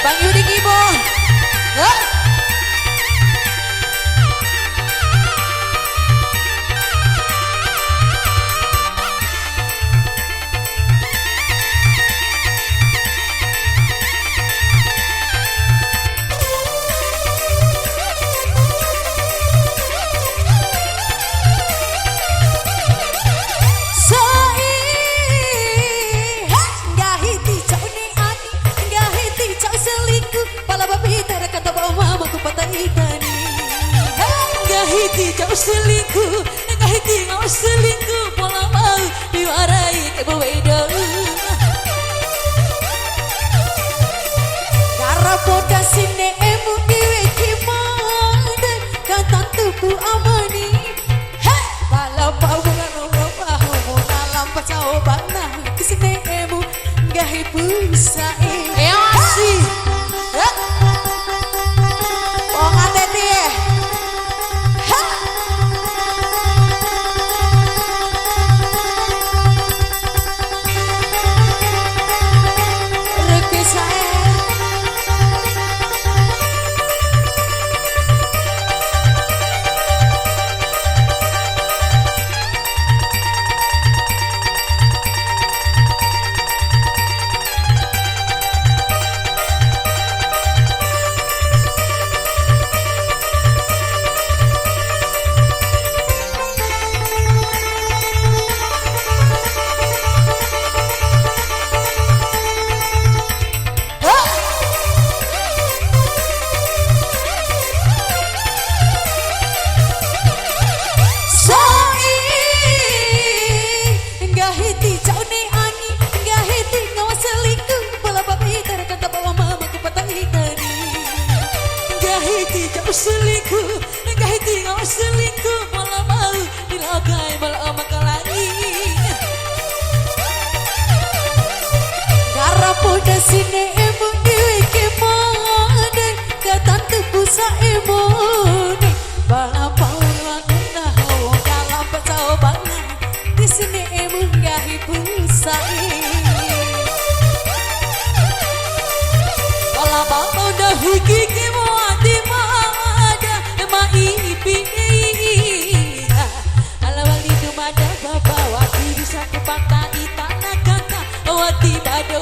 Bang Yudi Kibo. Hah? Ngahiti kau selingkuh, ngahiti kau selingkuh, pola mau diwarai ke bewedo. Gara boda sine emu diwe kimode, kata tuku amani. Hei, bala pau bukan pau, dalam pacau bana, kisine emu ngahi pusai. Masih. Oh ngateti. Kau selingkuh, ngahiti kau selingkuh, malah mau dilagai malah makalangi. Gara poda sine emu diwe kimode, kata tuku sa emone. Bala pau laguna hawa dalam pacau bangan, di sini emu ngahi pusai. Bala pau dah hiki wati bado